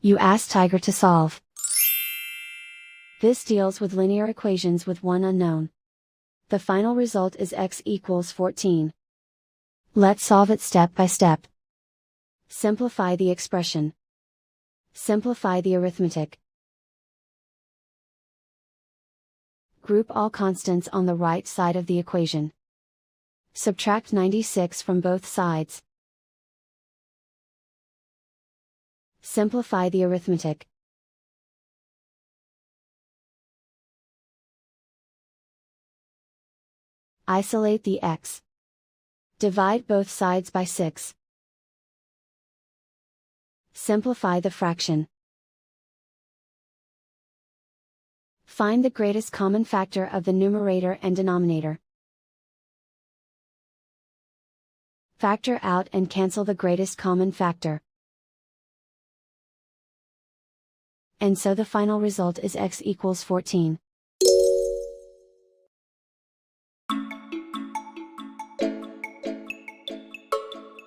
You ask Tiger to solve. This deals with linear equations with one unknown. The final result is x equals 14. Let's solve it step by step. Simplify the expression. Simplify the arithmetic. Group all constants on the right side of the equation. Subtract 96 from both sides. Simplify the arithmetic. Isolate the x. Divide both sides by 6. Simplify the fraction. Find the greatest common factor of the numerator and denominator. Factor out and cancel the greatest common factor. And so the final result is x equals 14.